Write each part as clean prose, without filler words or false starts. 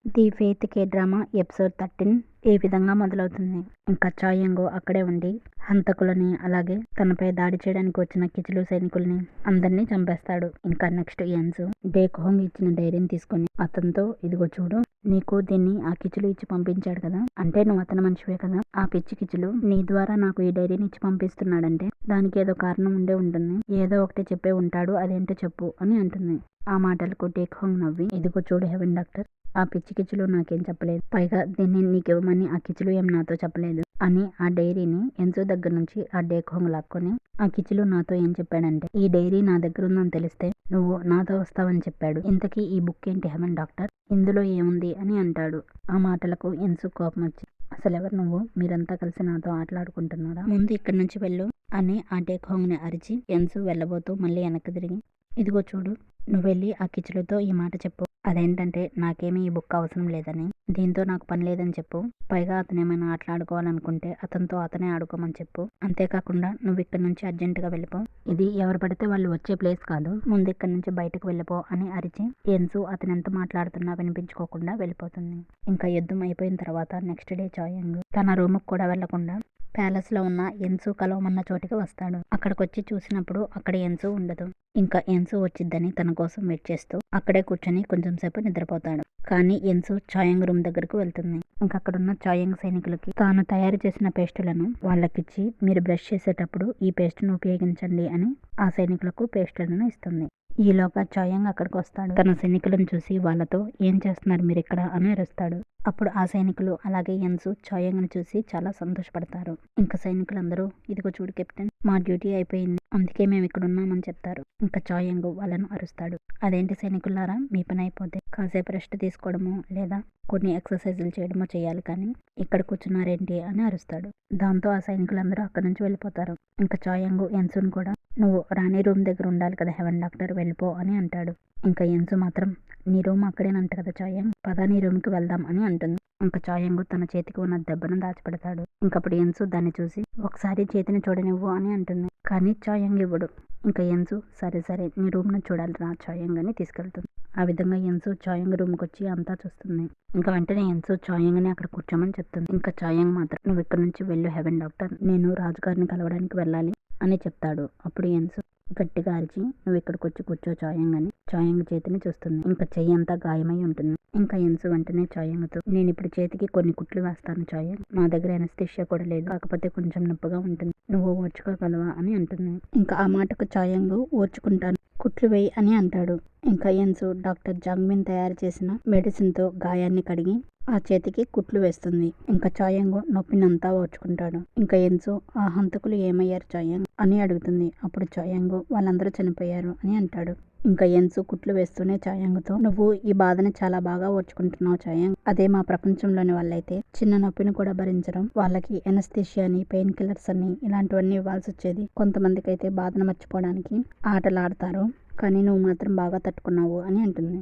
The faith K drama episode 13 ఈ విధంగా మొదలవుతుంది. ఇంకా చాయంగు అక్కడే ఉండి హంతకులని, అలాగే తనపై దాడి చేయడానికి వచ్చిన కిచిలు సైనికుల్ని అందరినీ చంపేస్తాడు. ఇంకా నెక్స్ట్ ఎన్సు డేకోంగ్ ఇచ్చిన డైరీని తీసుకుని అతనితో, ఇదిగో చూడు, నీకు దీన్ని ఆ కిచులు ఇచ్చి పంపించాడు కదా, అంటే నువ్వు అతని మనిషివే కదా, ఆ పిచ్చి కిచులు నీ ద్వారా నాకు ఈ డైరీని ఇచ్చి పంపిస్తున్నాడంటే దానికి ఏదో కారణం ఉండే ఉంటుంది, ఏదో ఒకటి చెప్పే ఉంటాడు, అదేంటో చెప్పు అని అంటుంది. ఆ మాటలకు డేకోంగ్ నవ్వి, ఇదిగో చూడు హెవెన్ డాక్టర్, ఆ పిచ్చి కిచులు నాకేం చెప్పలేదు, పైగా దీన్ని నీకివ్వమని ఆ కిచులు ఏం నాతో చెప్పలేదు అని ఆ డైరీని ఎన్సు దగ్గర నుంచి ఆ డేకోంగ్ లాక్కొని, ఆ కిచులు నాతో ఏం చెప్పాడంటే ఈ డైరీ నా దగ్గర ఉందని తెలిస్తే నువ్వు నాతో వస్తావని చెప్పాడు. ఇంతకీ ఈ బుక్ ఏంటి హెవెన్ డాక్టర్, ఇందులో ఏముంది అని అంటాడు. ఆ మాటలకు ఎన్సు కోపం వచ్చి, అసలెవరు నువ్వు, మీరంతా కలిసి నాతో ఆటలాడుకుంటున్నారా, ముందు ఇక్కడి నుంచి వెళ్ళు అని ఆ డేకోంగ్ ని అరిచి ఎన్సు వెళ్ళబోతూ మళ్ళీ వెనక్కి తిరిగి, ఇదిగో చూడు, నువ్వు వెళ్ళి ఆ కిచులతో ఈ మాట చెప్పు, అదేంటంటే నాకేమీ ఈ బుక్ అవసరం లేదని, దీంతో నాకు పని లేదని చెప్పు, పైగా అతను ఏమైనా ఆటలాడుకోవాలనుకుంటే అతనితో అతనే ఆడుకోమని చెప్పు, అంతేకాకుండా నువ్వు ఇక్కడి నుంచి అర్జెంటుగా వెళ్ళిపో, ఇది ఎవరు పడితే వాళ్ళు వచ్చే ప్లేస్ కాదు, ముందు ఇక్కడి నుంచి బయటకు వెళ్ళిపో అని అరిచి ఎన్సు అతను ఎంత మాట్లాడుతున్నా వినిపించుకోకుండా వెళ్ళిపోతుంది. ఇంకా యుద్ధం అయిపోయిన తర్వాత నెక్స్ట్ డే చాయంగ్ తన రూముకు కూడా వెళ్లకుండా ప్యాలెస్ లో ఉన్న ఎన్సు కలవమన్న చోటికి వస్తాడు. అక్కడికొచ్చి చూసినప్పుడు అక్కడ ఎన్సు ఉండదు. ఇంకా ఎన్సు వచ్చిద్దని తన కోసం వెయిట్ చేస్తూ అక్కడే కూర్చొని కొంచెం సేపు నిద్రపోతాడు. కానీ ఎన్సు చాయంగ్ రూమ్ దగ్గరకు వెళ్తుంది. ఇంకా అక్కడున్న చాయంగ్ సైనికులకి తాను తయారు చేసిన పేస్టులను వాళ్ళకిచ్చి, మీరు బ్రష్ చేసేటప్పుడు ఈ పేస్ట్ను ఉపయోగించండి అని ఆ సైనికులకు పేస్టులను ఇస్తుంది. ఈలోగా చాయంగ్ అక్కడికి వస్తాడు. తన సైనికులను చూసి వాళ్ళతో, ఏం చేస్తున్నారు మీరు ఇక్కడ అని అరుస్తాడు. అప్పుడు ఆ సైనికులు అలాగే ఎన్సు చాయంగ్ ని చూసి చాలా సంతోషపడతారు. ఇంకా సైనికులందరూ, ఇదిగో చూడు కెప్టెన్, మా డ్యూటీ అయిపోయింది, అందుకే మేము ఇక్కడ ఉన్నామని చెప్తారు. ఇంకా చాయంగ్ వాళ్ళను అరుస్తాడు, అదేంటి సైనికులారా, మీ పని అయిపోతే కాసేపు రెస్ట్ తీసుకోవడమో లేదా కొన్ని ఎక్సర్సైజులు చేయడమో చేయాలి, కానీ ఇక్కడ కూర్చున్నారేంటి అని అరుస్తాడు. దాంతో ఆ సైనికులందరూ అక్కడి నుంచి వెళ్ళిపోతారు. ఇంకా చాయంగ్ ఎన్సును కూడా, నువ్వు రాణి రూమ్ దగ్గర ఉండాలి కదా హెవెన్ డాక్టర్, వెళ్ళిపో అని అంటాడు. ఇంకా ఎన్సు మాత్రం, నీ రూమ్ అక్కడేనంట కదా చాయంగ్, పద నీ రూమ్కి వెళ్దాం అని అంటుంది. ఇంకా చాయంగ్ తన చేతికి ఉన్న దెబ్బను దాచిపెడతాడు. ఇంకప్పుడు ఎన్సు దాన్ని చూసి, ఒకసారి చేతిని చూడనివ్వు అని అంటుంది. కానీ చాయంగ్ ఇవ్వడు. ఇంకా ఎన్సు, సరే సరే నీ రూమ్ను చూడాలి రా చాయంగ్ అని తీసుకెళ్తుంది. ఆ విధంగా ఎన్సు చాయంగ్ రూమ్కి వచ్చి అంతా చూస్తుంది. ఇంకా వెంటనే ఎన్సు చాయంగ్ ని అక్కడ కూర్చోమని చెప్తుంది. ఇంకా చాయంగ్ మాత్రం, నువ్వు ఇక్కడ నుంచి వెళ్ళు హెవెన్ డాక్టర్, నేను రాజుగారిని కలవడానికి వెళ్ళాలి అని చెప్తాడు. అప్పుడు ఎన్సు గట్టిగా అరిచి, నువ్వు ఇక్కడికి వచ్చి కూర్చో చాయంగ్ అని చాయంగ్ చేతిని చూస్తుంది. ఇంకా చెయ్యి అంతా గాయమై ఉంటుంది. ఇంకా ఎన్సు వెంటనే చాయంగ్తో, నేను ఇప్పుడు చేతికి కొన్ని కుట్లు వేస్తాను చాయంగ్, నా దగ్గర ఎనస్థీషియా కూడా లేదు, కాకపోతే కొంచెం నొప్పిగా ఉంటుంది, నువ్వు ఓర్చుకోగలవా అని అంటుంది. ఇంకా ఆ మాటకు చాయంగ్, ఓర్చుకుంటాను, కుట్లు వేయి అని అంటాడు. ఇంకా ఎన్సు డాక్టర్ జాంగ్మిన్ తయారు చేసిన మెడిసిన్ తో గాయాన్ని కడిగి ఆ చేతికి కుట్లు వేస్తుంది. ఇంకా చాయంగ్ నొప్పినంతా ఓర్చుకుంటాడు. ఇంకా ఎన్సు, ఆ హంతకులు ఏమయ్యారు చాయంగ్ అని అడుగుతుంది. అప్పుడు చాయంగ్, వాళ్ళందరూ చనిపోయారు అని అంటాడు. ఇంకా ఎన్సు కుట్లు వేస్తూనే చాయంగ్తో, నువ్వు ఈ బాధని చాలా బాగా ఓర్చుకుంటున్నావు చాయంగ్, అదే మా ప్రపంచంలోని వాళ్ళైతే చిన్న నొప్పిని కూడా భరించడం, వాళ్ళకి ఎనస్థీషియా అని, పెయిన్ కిల్లర్స్ అని ఇలాంటివన్నీ ఇవ్వాల్సి వచ్చేది, కొంతమందికి అయితే బాధను మర్చిపోవడానికి ఆటలాడతారు, కానీ నువ్వు మాత్రం బాగా తట్టుకున్నావు అని అంటుంది.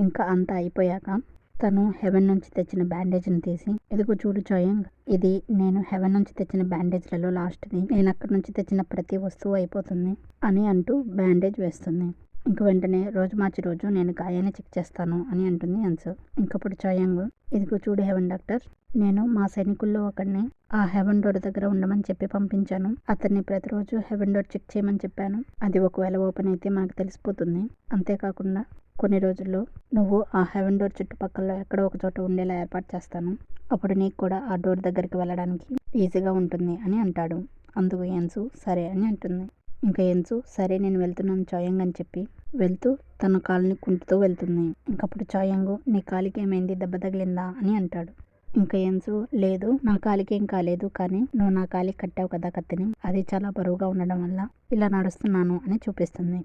ఇంకా అంతా అయిపోయాక తను హెవెన్ నుంచి తెచ్చిన బ్యాండేజ్ని తీసి, ఇదిగో చూడు చాయంగ్, ఇది నేను హెవెన్ నుంచి తెచ్చిన బ్యాండేజ్లలో లాస్ట్ది, నేను అక్కడి నుంచి తెచ్చిన ప్రతి వస్తువు అయిపోతుంది అని అంటూ బ్యాండేజ్ వేస్తుంది. ఇంక వెంటనే రోజు మార్చి రోజు నేను గాయాన్ని చెక్ చేస్తాను అని అంటుంది ఎన్సు. ఇంకప్పుడు చాయంగ్, ఇదిగో చూడు హెవెన్ డాక్టర్, నేను మా సైనికుల్లో ఒకడిని ఆ హెవెన్ డోర్ దగ్గర ఉండమని చెప్పి పంపించాను, అతన్ని ప్రతిరోజు హెవెన్ డోర్ చెక్ చేయమని చెప్పాను, అది ఒకవేళ ఓపెన్ అయితే మనకు తెలిసిపోతుంది, అంతేకాకుండా కొన్ని రోజుల్లో నువ్వు ఆ హెవెన్ డోర్ చుట్టుపక్కల ఎక్కడో ఒక చోట ఉండేలా ఏర్పాటు చేస్తాను, అప్పుడు నీకు కూడా ఆ డోర్ దగ్గరికి వెళ్ళడానికి ఈజీగా ఉంటుంది అని అంటాడు. అందుకు ఎన్సు సరే అని అంటుంది. ఇంకా ఎన్సు, సరే నేను వెళ్తున్నాను చాయంగ్ అని చెప్పి వెళ్తూ తన కాలుని కుంటుతూ వెళ్తుంది. ఇంకప్పుడు చాయంగ్, నీ కాలికి ఏమైంది, దెబ్బ తగిలిందా అని అంటాడు. ఇంకా ఎన్సు, లేదు నా కాలికి ఏం కాలేదు, కానీ నువ్వు నా కాలికి కట్టావు కదా కత్తిని, అది చాలా బరువుగా ఉండడం వల్ల ఇలా నడుస్తున్నాను అని చూపిస్తుంది.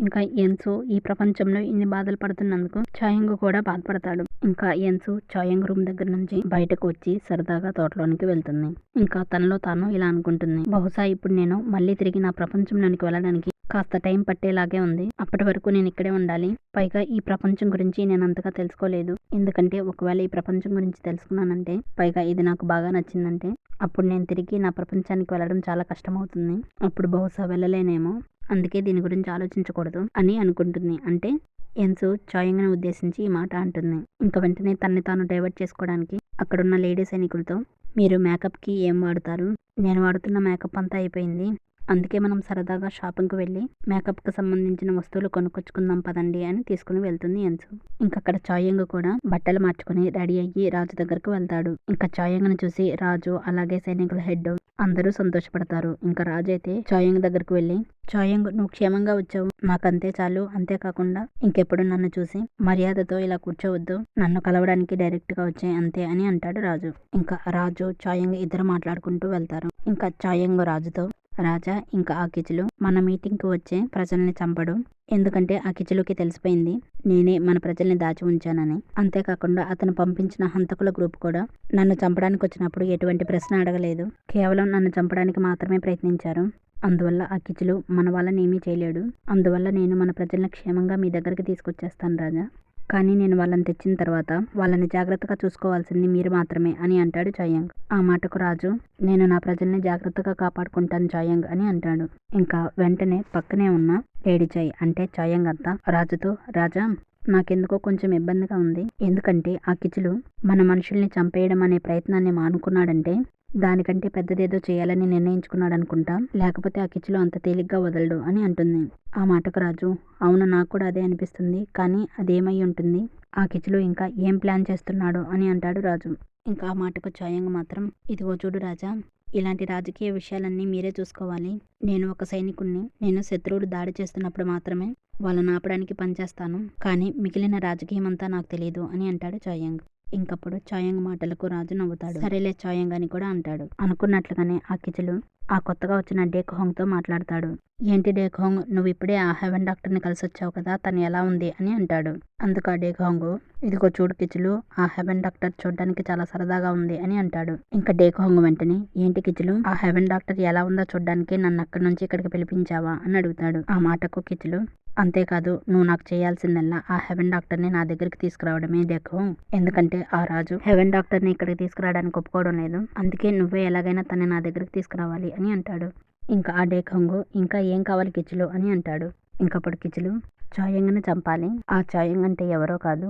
ఇంకా ఎన్సు ఈ ప్రపంచంలో ఇన్ని బాధలు పడుతున్నందుకు చాయంగ్ కూడా బాధపడతాడు. ఇంకా ఎన్సు చాయంగ్ రూమ్ దగ్గర నుంచి బయటకు వచ్చి సరదాగా తోటలోనికి వెళ్తుంది. ఇంకా తనలో తాను ఇలా అనుకుంటుంది, బహుశా ఇప్పుడు నేను మళ్ళీ తిరిగి నా ప్రపంచంలోనికి వెళ్ళడానికి కాస్త టైం పట్టేలాగే ఉంది, అప్పటి వరకు నేను ఇక్కడే ఉండాలి, పైగా ఈ ప్రపంచం గురించి నేను అంతగా తెలుసుకోలేదు, ఎందుకంటే ఒకవేళ ఈ ప్రపంచం గురించి తెలుసుకున్నానంటే, పైగా ఇది నాకు బాగా నచ్చిందంటే, అప్పుడు నేను తిరిగి నా ప్రపంచానికి వెళ్ళడం చాలా కష్టమవుతుంది, అప్పుడు బహుశా వెళ్ళలేనేమో, అందుకే దీని గురించి ఆలోచించకూడదు అని అనుకుంటుంది. అంటే ఎన్సు చాయంగ్ని ఉద్దేశించి ఈ మాట అంటుంది. ఇంక వెంటనే తన్ని తాను డైవర్ట్ చేసుకోవడానికి అక్కడున్న లేడీ సైనికులతో, మీరు మేకప్కి ఏం వాడతారు? నేను వాడుతున్న మేకప్ అంతా అయిపోయింది. అందుకే మనం సరదాగా షాపింగ్కి వెళ్ళి మేకప్కి సంబంధించిన వస్తువులు కొనుక్కొచ్చుకుందాం పదండి అని తీసుకుని వెళ్తుంది ఎన్సు. ఇంకక్కడ చాయంగ్ కూడా బట్టలు మార్చుకుని రెడీ అయ్యి రాజు దగ్గరకు వెళ్తాడు. ఇంకా చాయంగ్ని చూసి రాజు అలాగే సైనికుల హెడ్ అందరూ సంతోషపడతారు. ఇంకా రాజు అయితే చాయంగ్ దగ్గరకు వెళ్ళి, చాయంగ్ నువ్వు క్షేమంగా వచ్చావు, నాకంతే చాలు. అంతేకాకుండా ఇంకెప్పుడు నన్ను చూసి మర్యాదతో ఇలా కూర్చోవద్దు, నన్ను కలవడానికి డైరెక్ట్ గా వచ్చాయి అంతే అని అంటాడు రాజు. ఇంకా రాజు చాయంగ్ ఇద్దరు మాట్లాడుకుంటూ వెళ్తారు. ఇంకా చాయంగ్ రాజుతో, రాజా ఇంకా ఆ కిచులు మన మీటింగ్కి వచ్చే ప్రజల్ని చంపడు, ఎందుకంటే ఆ కిచులుకి తెలిసిపోయింది నేనే మన ప్రజల్ని దాచి ఉంచానని. అంతేకాకుండా అతను పంపించిన హంతకుల గ్రూప్ కూడా నన్ను చంపడానికి వచ్చినప్పుడు ఎటువంటి ప్రశ్న అడగలేదు, కేవలం నన్ను చంపడానికి మాత్రమే ప్రయత్నించారు. అందువల్ల ఆ కిచులు మన వాళ్ళని ఏమీ చేయలేడు. అందువల్ల నేను మన ప్రజల్ని క్షేమంగా మీ దగ్గరికి తీసుకొచ్చేస్తాను రాజా. కానీ నేను వాళ్ళని తెచ్చిన తర్వాత వాళ్ళని జాగ్రత్తగా చూసుకోవాల్సింది మీరు మాత్రమే అని అంటాడు చాయంగ్. ఆ మాటకు రాజు, నేను నా ప్రజల్ని జాగ్రత్తగా కాపాడుకుంటాను చాయంగ్ అని అంటాడు. ఇంకా వెంటనే పక్కనే ఉన్న లేడీ చై అంటే చాయంగ్ అంతా రాజుతో, రాజా నాకెందుకో కొంచెం ఇబ్బందిగా ఉంది, ఎందుకంటే ఆ కిచులు మన మనుషుల్ని చంపేయడం అనే ప్రయత్నాన్ని మానుకున్నాడంటే దానికంటే పెద్దదేదో చేయాలని నిర్ణయించుకున్నాడు అనుకుంటా, లేకపోతే ఆ కిచులు అంత తేలిగ్గా వదలడు అని అంటుంది. ఆ మాటకు రాజు, అవును నాకు కూడా అదే అనిపిస్తుంది, కానీ అదేమై ఉంటుంది, ఆ కిచులు ఇంకా ఏం ప్లాన్ చేస్తున్నాడు అని అంటాడు రాజు. ఇంకా ఆ మాటకు చాయంగ్ మాత్రం, ఇదిగో చూడు రాజా, ఇలాంటి రాజకీయ విషయాలన్నీ మీరే చూసుకోవాలి. నేను ఒక సైనికుణ్ణి, నేను శత్రువులు దాడి చేస్తున్నప్పుడు మాత్రమే వాళ్ళని ఆపడానికి పనిచేస్తాను, కానీ మిగిలిన రాజకీయం అంతా నాకు తెలియదు అని అంటాడు చాయంగ్. ఇంకప్పుడు చాయంగ్ మాటలకు రాజు నవ్వుతాడు. సరేలే చాయంగ్ అని కూడా అంటాడు. అనుకున్నట్లుగానే ఆ కిచులు ఆ కొత్తగా వచ్చిన డేక్హోంగ్ తో మాట్లాడతాడు. ఏంటి డేక్హోంగ్, నువ్వు ఇప్పుడే ఆ హెవెన్ డాక్టర్ని కలిసి వచ్చావు కదా, తను ఎలా ఉంది అని అంటాడు. అందుకు ఆ డేక్హోంగ్, ఇదిగో చూడు కిచులు, ఆ హెవెన్ డాక్టర్ చూడడానికి చాలా సరదాగా ఉంది అని అంటాడు. ఇంకా డేక్హోంగ్ వెంటనే, ఏంటి కిచులు, ఆ హెవెన్ డాక్టర్ ఎలా ఉందో చూడడానికి నన్ను అక్కడి నుంచి ఇక్కడికి పిలిపించావా అని అడుగుతాడు. ఆ మాటకు కిచులు, అంతేకాదు నువ్వు నాకు చేయాల్సిందల్లా ఆ హెవెన్ డాక్టర్ని నా దగ్గరికి తీసుకురావడమే డేక్హోంగ్, ఎందుకంటే ఆ రాజు హెవెన్ డాక్టర్ని ఇక్కడికి తీసుకురావడానికి ఒప్పుకోవడం లేదు, అందుకే నువ్వే ఎలాగైనా తనని నా దగ్గరికి తీసుకురావాలి అని అంటాడు. ఇంకా ఆ డేక్హోంగ్, ఇంకా ఏం కావాలి కిచులు అని అంటాడు. ఇంకప్పుడు కిచులు, చాయంగ్ని చంపాలి, ఆ చాయంగ్ అంటే ఎవరో కాదు,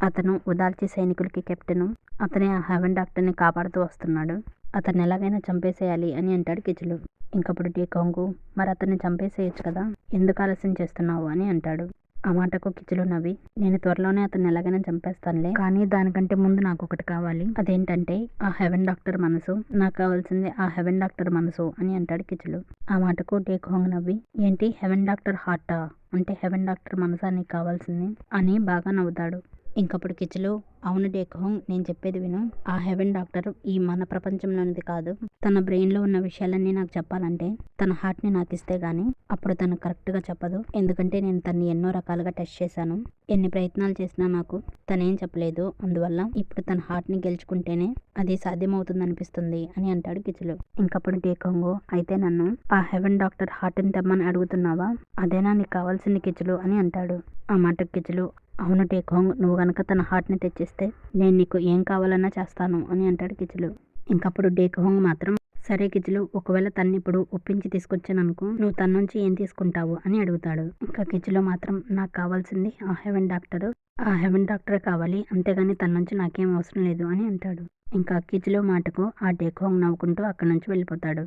అతను ఉదాల్చి సైనికులకి కెప్టెను, అతనే ఆ హెవెన్ డాక్టర్ని కాపాడుతూ వస్తున్నాడు, అతన్ని ఎలాగైనా చంపేసేయాలి అని అంటాడు కిచులు. ఇంకప్పుడు డేక్హోంగ్, మరి అతన్ని చంపేసేయచ్చు కదా, ఎందుకు ఆలస్యం చేస్తున్నావు అని అంటాడు. ఆ మాటకు కిచులు నవ్వి, నేను త్వరలోనే అతన్ని ఎలాగైనా చంపేస్తానులే, కానీ దానికంటే ముందు నాకు ఒకటి కావాలి, అదేంటంటే ఆ హెవెన్ డాక్టర్ మనసు, నాకు కావాల్సింది ఆ హెవెన్ డాక్టర్ మనసు అని అంటాడు కిచులు. ఆ మాటకు డేక్హోంగ్ నవ్వి, ఏంటి హెవెన్ డాక్టర్ హార్టా, అంటే హెవెన్ డాక్టర్ మనసా నీకు కావాల్సింది అని బాగా నవ్వుతాడు. ఇంకప్పుడు కిచులు, అవును డేక్హోంగ్, నేను చెప్పేది విను, ఆ హెవెన్ డాక్టర్ ఈ మన ప్రపంచంలోనిది కాదు, తన బ్రెయిన్లో ఉన్న విషయాలన్నీ నాకు చెప్పాలంటే తన హార్ట్ని నాకు ఇస్తే గానీ అప్పుడు తను కరెక్ట్గా చెప్పదు, ఎందుకంటే నేను తన్ని ఎన్నో రకాలుగా టెస్ట్ చేశాను, ఎన్ని ప్రయత్నాలు చేసినా నాకు తనేం చెప్పలేదు, అందువల్ల ఇప్పుడు తన హార్ట్ని గెలుచుకుంటేనే అది సాధ్యమవుతుంది అనిపిస్తుంది అని అంటాడు కిచులు. ఇంకప్పుడు డేక్హోంగ్, అయితే నన్ను ఆ హెవెన్ డాక్టర్ హార్ట్ని తెమ్మని అడుగుతున్నావా, అదేనా నీకు కావాల్సింది కిచులు అని అంటాడు. ఆ మాటకు కిచులు, అవును డేక్హోంగ్, నువ్వు గనక తన హార్ట్ని తెచ్చిస్తే నేను నీకు ఏం కావాలన్నా చేస్తాను అని అంటాడు కిచులు. ఇంకప్పుడు డేక్హోంగ్ మాత్రం, సరే కిచులు, ఒకవేళ తన్ని ఇప్పుడు ఒప్పించి తీసుకొచ్చాననుకో, నువ్వు తన నుంచి ఏం తీసుకుంటావు అని అడుగుతాడు. ఇంకా కిచులు మాత్రం, నాకు కావాల్సింది ఆ హెవెన్ డాక్టర్, ఆ హెవెన్ డాక్టరే కావాలి, అంతేగాని తన నుంచి నాకేం అవసరం లేదు అని అంటాడు. ఇంకా కిచులు మాటకు ఆ డేక్హోంగ్ నవ్వుకుంటూ అక్కడి నుంచి వెళ్ళిపోతాడు.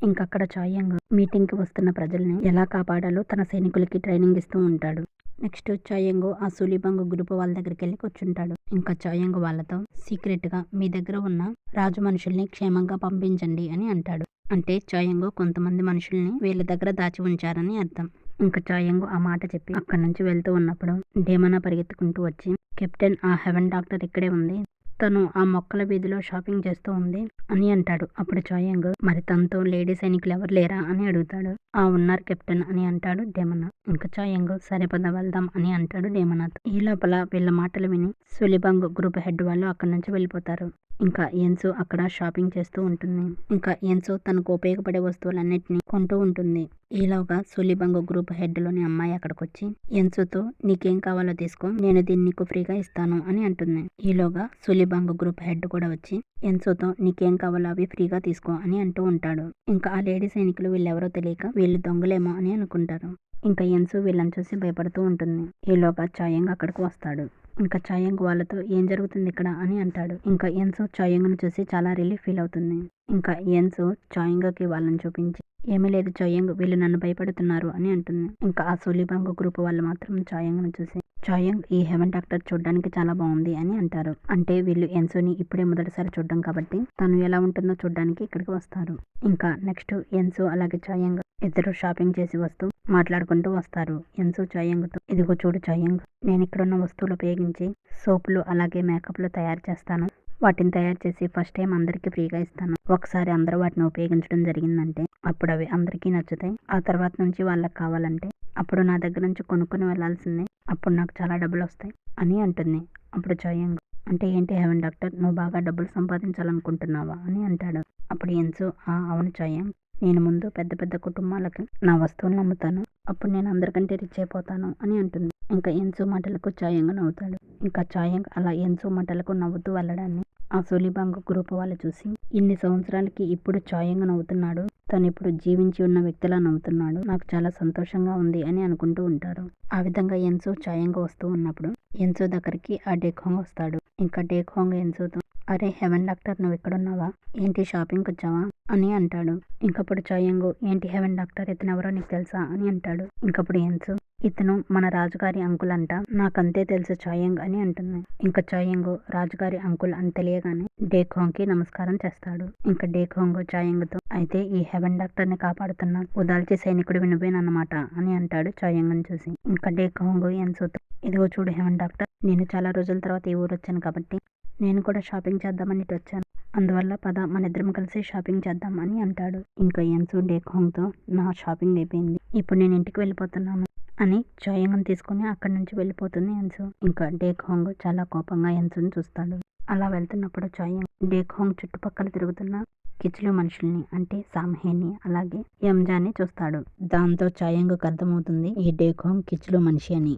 ఇంకక్కడ చాయంగ్ మీటింగ్కి వస్తున్న ప్రజల్ని ఎలా కాపాడాలో తన సైనికులకి ట్రైనింగ్ ఇస్తూ ఉంటాడు. నెక్స్ట్ చాయంగ్ ఆ సూలిబంగ్ గ్రూప్ వాళ్ళ దగ్గరికి వెళ్ళి కూర్చుంటాడు. ఇంకా చాయంగ్ వాళ్ళతో సీక్రెట్గా మీ దగ్గర ఉన్న రాజు మనుషుల్ని క్షేమంగా పంపించండి అని అంటాడు. అంటే చాయంగ్ కొంతమంది మనుషుల్ని వీళ్ళ దగ్గర దాచి ఉంచారని అర్థం. ఇంకా చాయంగ్ ఆ మాట చెప్పి అక్కడి నుంచి వెళ్తూ ఉన్నప్పుడు డేమనా పరిగెత్తుకుంటూ వచ్చి, కెప్టెన్, ఆ హెవెన్ డాక్టర్ ఇక్కడే ఉంది, తను ఆ మొక్కల వీధిలో షాపింగ్ చేస్తూ ఉంది అని అంటాడు. అప్పుడు చాయంగ్, మరి తనతో లేడీ సైనికులు ఎవరు లేరా అని అడుగుతాడు. ఆ ఉన్నారు కెప్టెన్ అని అంటాడు డేమనా. ఇంకా చాయంగ్, సరే పద వెళ్దాం అని అంటాడు డేమనాథ్. ఈ లోపల వీళ్ళ మాటలు విని సులిబంగ్ గ్రూప్ హెడ్ వాళ్ళు అక్కడి నుంచి వెళ్ళిపోతారు. ఇంకా ఎన్సు అక్కడ షాపింగ్ చేస్తూ ఉంటుంది. ఇంకా ఎన్సు తనకు ఉపయోగపడే వస్తువులన్నిటినీ కొంటూ ఉంటుంది. ఈలోగా సులిబంగ్ గ్రూప్ హెడ్ లోని అమ్మాయి అక్కడికి వచ్చి ఎన్సుతో, నీకేం కావాలో తీసుకో, నేను దీన్ని నీకు ఫ్రీగా ఇస్తాను అని అంటుంది. ఈలోగా సులిబంగ్ సోలిబాంగ్ గ్రూప్ హెడ్ కూడా వచ్చి ఎన్సోతో నీకేం కావాలో అవి ఫ్రీగా తీసుకో అని అంటూ ఉంటాడు. ఇంకా ఆ లేడీ సైనికులు వీళ్ళెవరో తెలియక వీళ్ళు దొంగలేమో అని అనుకుంటారు. ఇంకా ఎన్సు వీళ్ళని చూసి భయపడుతూ ఉంటుంది. ఈలోగా చాయంగ్ అక్కడికి వస్తాడు. ఇంకా చాయంగ్ వాళ్ళతో ఏం జరుగుతుంది ఇక్కడ అని అంటాడు. ఇంకా ఎన్సు చాయంగ్ను చూసి చాలా రిలీఫ్ ఫీల్ అవుతుంది. ఇంకా ఎన్సు చాయంగ్కి వాళ్ళని చూపించి ఏమీ లేదు చాయంగ్, వీళ్ళు నన్ను భయపడుతున్నారు అని అంటుంది. ఇంకా ఆ సోలిబాంగ్ గ్రూప్ వాళ్ళు మాత్రం చాయంగ్ను చూసి చాయంగ్ ఈ హెవెన్ డాక్టర్ చూడడానికి చాలా బాగుంది అని అంటారు. అంటే వీళ్ళు ఎన్సుని ఇప్పుడే మొదటిసారి చూడడం కాబట్టి తను ఎలా ఉంటుందో చూడడానికి ఇక్కడికి వస్తారు. ఇంకా నెక్స్ట్ ఎన్సు అలాగే చాయంగ్ ఇద్దరు షాపింగ్ చేసి వస్తూ మాట్లాడుకుంటూ వస్తారు. ఎన్సు చాయంగ్తో ఇదిగో చూడు చాయంగ్, నేను ఇక్కడున్న వస్తువులు ఉపయోగించి సోపులు అలాగే మేకప్లు తయారు చేస్తాను. వాటిని తయారు చేసి ఫస్ట్ టైం అందరికీ ఫ్రీగా ఇస్తాను. ఒకసారి అందరూ వాటిని ఉపయోగించడం జరిగిందంటే అప్పుడు అవి అందరికీ నచ్చుతాయి. ఆ తర్వాత నుంచి వాళ్ళకి కావాలంటే అప్పుడు నా దగ్గర నుంచి కొనుక్కొని వెళ్లాల్సిందే. అప్పుడు నాకు చాలా డబ్బులు వస్తాయి అని అంటుంది. అప్పుడు చాయంగ్ అంటే ఏంటి హెవెన్ డాక్టర్, నువ్వు బాగా డబ్బులు సంపాదించాలనుకుంటున్నావా అని అంటాడు. అప్పుడు ఎన్సు అవును చాయంగ్, నేను ముందు పెద్ద పెద్ద కుటుంబాలకి నా వస్తువులను అమ్ముతాను. అప్పుడు నేను అందరికంటే రిచ్ అయిపోతాను అని అంటుంది. ఇంకా ఎన్సు మాటలకు చాయంగ్ నవ్వుతాడు. ఇంకా చాయంగ్ అలా ఎన్సు మాటలకు నవ్వుతూ వెళ్ళడాన్ని ఆ సోలిబాంగ్ గ్రూప్ వాళ్ళు చూసి ఇన్ని సంవత్సరాలకి ఇప్పుడు చాయంగ్ నవ్వుతున్నాడు, తను ఇప్పుడు జీవించి ఉన్న వ్యక్తిలా నవ్వుతున్నాడు, నాకు చాలా సంతోషంగా ఉంది అని అనుకుంటూ ఉంటారు. ఆ విధంగా ఎన్సు చాయంగ్ వస్తూ ఉన్నప్పుడు ఎన్సు దగ్గరికి ఆ డేఖాంగ్ వస్తాడు. ఇంకా డేఖాంగ్ ఎన్సుతో అరే హెవెన్ డాక్టర్, నువ్వు ఎక్కడున్నావా, ఏంటి షాపింగ్కి వచ్చావా అని అంటాడు. ఇంకప్పుడు చాయంగ్ ఏంటి హెవెన్ డాక్టర్, ఇతను ఎవరో నీకు తెలుసా అని అంటాడు. ఇంకప్పుడు ఎన్సు ఇతను మన రాజుగారి అంకుల్ అంట, నాకంతే తెలుసు చాయంగ్ అని అంటుంది. ఇంకా చాయంగ్ రాజుగారి అంకుల్ అని తెలియగానే డేఖాంగ్ కి నమస్కారం చేస్తాడు. ఇంకా డేఖాంగ్ చాయంగ్తో అయితే ఈ హెవెన్ డాక్టర్ ని కాపాడుతున్న ఉదాల్చి సైనికుడు వినుబేనన్నమాట అని అంటాడు చాయంగ్ని చూసి. ఇంకా డేఖాంగ్ ఎన్సుతో ఇదిగో చూడు హెవెన్ డాక్టర్, నేను చాలా రోజుల తర్వాత ఈ ఊరు వచ్చాను కాబట్టి నేను కూడా షాపింగ్ చేద్దామని ఇటు వచ్చాను. అందువల్ల పద మన ఇద్దరం కలిసి షాపింగ్ చేద్దాం అని అంటాడు. ఇంకా ఎన్సు డేఖాంగ్తో నా షాపింగ్ అయిపోయింది, ఇప్పుడు నేను ఇంటికి వెళ్ళిపోతున్నాను అని చాయంగ్ని తీసుకుని అక్కడి నుంచి వెళ్ళిపోతుంది ఎన్సు. ఇంకా డేఖాంగ్ చాలా కోపంగా ఎన్సుని చూస్తాడు. అలా వెళ్తున్నప్పుడు చాయంగ్ డేఖాంగ్ చుట్టుపక్కల తిరుగుతున్న కిచ్లు మనుషుల్ని అంటే సామ్హేని అలాగే ఎంజాని చూస్తాడు. దాంతో చాయంగ్కి అర్థమవుతుంది ఈ డేఖాంగ్ కిచ్లు మనిషి అని.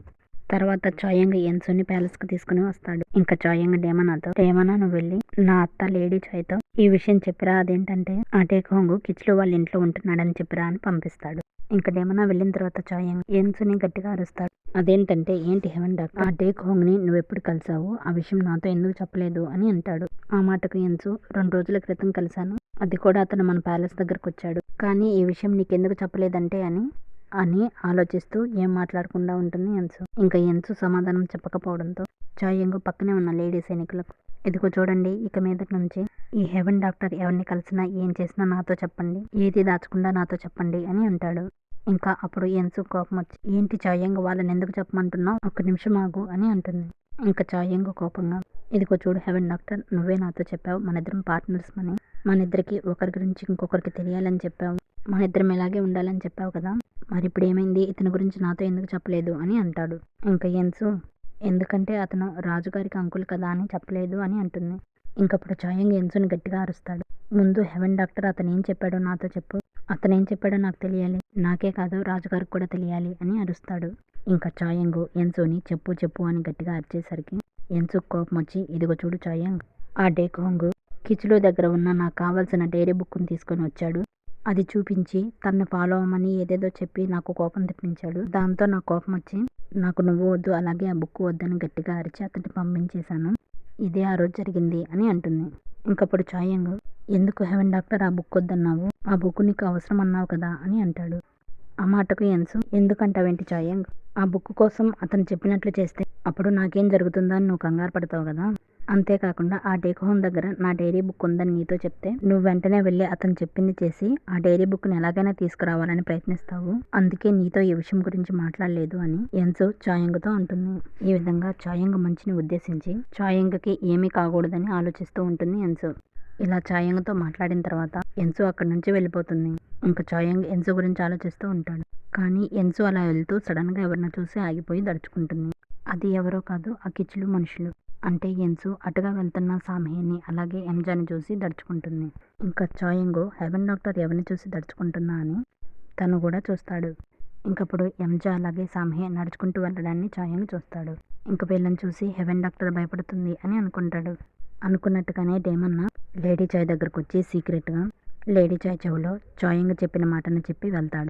తర్వాత చాయంగ్ ఎన్సుని ప్యాలెస్ కి తీసుకుని వస్తాడు. ఇంకా చాయంగ్ డేమనాతో డేమనా నువ్వు వెళ్ళి నా అత్త లేడీ చాయ్తో ఈ విషయం చెప్పిరా, అదేంటంటే ఆ డేఖాంగ్ కిచ్లు వాళ్ళ ఇంట్లో ఉంటున్నాడని చెప్పిరా అని పంపిస్తాడు. ఇంకా డేమనా వెళ్ళిన తర్వాత చాయంగ్ ఎన్సుని గట్టిగా అరుస్తాడు. అదేంటంటే ఏంటి హెవెన్ డాక్టర్, ఆ డేఖాంగ్ ని నువ్వెప్పుడు కలిసావు, ఆ విషయం నాతో ఎందుకు చెప్పలేదు అని అంటాడు. ఆ మాటకు ఎన్సు 2 రోజుల క్రితం కలిశాను, అది కూడా అతను మన ప్యాలెస్ దగ్గరకు వచ్చాడు, కానీ ఈ విషయం నీకెందుకు చెప్పలేదంటే అని ఆలోచిస్తూ ఏం మాట్లాడకుండా ఉంటుంది ఎన్సు. ఇంకా ఎన్సు సమాధానం చెప్పకపోవడంతో చాయంగ్ పక్కనే ఉన్న లేడీ సైనికులకు ఇదిగో చూడండి, ఇక మీదటి నుంచి ఈ హెవెన్ డాక్టర్ ఎవరిని కలిసినా ఏం చేసినా నాతో చెప్పండి, ఏది దాచకుండా నాతో చెప్పండి అని అంటాడు. ఇంకా అప్పుడు ఎన్సు కోపం వచ్చి ఏంటి చాయంగ్, వాళ్ళని ఎందుకు చెప్పమంటున్నావు, 1 నిమిషం ఆగు అని అంటుంది. ఇంకా చాయంగ్ కోపంగా ఇదిగో చూడు హెవెన్ డాక్టర్, నువ్వే నాతో చెప్పావు మన ఇద్దరం పార్ట్నర్స్ అని, మన ఇద్దరికి ఒకరి గురించి ఇంకొకరికి తెలియాలని చెప్పావు, మన ఇద్దరం ఇలాగే ఉండాలని చెప్పావు కదా, మరి ఇప్పుడు ఏమైంది, ఇతని గురించి నాతో ఎందుకు చెప్పలేదు అని అంటాడు. ఇంకా ఎన్సు ఎందుకంటే అతను రాజుగారికి అంకుల్ కదా అని చెప్పలేదు అని అంటుంది. ఇంకప్పుడు చాయంగ్ ఎన్సుని గట్టిగా అరుస్తాడు. ముందు హెవెన్ డాక్టర్ అతను ఏం చెప్పాడో నాతో చెప్పు, అతను ఏం చెప్పాడో నాకు తెలియాలి, నాకే కాదు రాజుగారికి కూడా తెలియాలి అని అరుస్తాడు. ఇంకా చాయంగ్ ఎన్సుని చెప్పు చెప్పు అని గట్టిగా అరిచేసరికి ఎన్సు కోపం వచ్చి ఇదిగో చూడు చాయంగ్, ఆ డేఖాంగ్ కిచ్లు దగ్గర ఉన్న నాకు కావాల్సిన డైరీ బుక్ని తీసుకొని వచ్చాడు, అది చూపించి తనని ఫాలో అవ్వమని ఏదేదో చెప్పి నాకు కోపం తెప్పించాడు. దాంతో నాకు కోపం వచ్చి నాకు నువ్వు వద్దు అలాగే ఆ బుక్ వద్దని గట్టిగా అరిచి అతన్ని పంపించేశాను, ఇదే ఆ రోజు జరిగింది అని అంటుంది. ఇంకప్పుడు చాయంగ్ ఎందుకు హెవెన్ డాక్టర్ ఆ బుక్ వద్దన్నావు, ఆ బుక్ నీకు అవసరం అన్నావు కదా అని అంటాడు. ఆ మాటకు ఎన్సు ఎందుకంటావేంటి చాయంగ్, ఆ బుక్ కోసం అతను చెప్పినట్లు చేస్తే అప్పుడు నాకేం జరుగుతుందో అని నువ్వు కంగారు పడతావు కదా, అంతేకాకుండా ఆ డేఖాంగ్ దగ్గర నా డైరీ బుక్ ఉందని నీతో చెప్తే నువ్వు వెంటనే వెళ్ళి అతను చెప్పింది చేసి ఆ డైరీ బుక్ని ఎలాగైనా తీసుకురావాలని ప్రయత్నిస్తావు, అందుకే నీతో ఈ విషయం గురించి మాట్లాడలేదు అని ఎన్సు చాయంగ్తో అంటుంది. ఈ విధంగా చాయంగ్ మంచిని ఉద్దేశించి చాయంగ్కి ఏమీ కాకూడదని ఆలోచిస్తూ ఉంటుంది ఎన్సు. ఇలా చాయంగ్తో మాట్లాడిన తర్వాత ఎన్సు అక్కడి నుంచి వెళ్ళిపోతుంది. ఇంకా చాయంగ్ ఎన్సు గురించి ఆలోచిస్తూ ఉంటాడు. కానీ ఎన్సు అలా వెళ్తూ సడన్గా ఎవరినో చూసి ఆగిపోయి దడుచుకుంటుంది. అది ఎవరో కాదు, ఆ కిచ్లు మనుషులు. అంటే ఎన్సు అటుగా వెళ్తున్న సామ్హేని అలాగే ఎంజాని చూసి దడుచుకుంటుంది. ఇంకా చాయంగ్ హెవెన్ డాక్టర్ ఎవరిని చూసి దడుచుకుంటుందా అని తను కూడా చూస్తాడు. ఇంకప్పుడు ఎంజా అలాగే సామ్హే నడుచుకుంటూ వెళ్ళడాన్ని చాయంగ్ చూస్తాడు. ఇంక వీళ్ళని చూసి హెవెన్ డాక్టర్ భయపడుతుంది అని అనుకుంటాడు. అనుకున్నట్టుగానే డేమన్న లేడీ చాయ్ దగ్గరకు వచ్చి సీక్రెట్గా లేడీ చాయ్ చెవులో చాయంగ్ చెప్పిన మాటను చెప్పి వెళ్తాడు.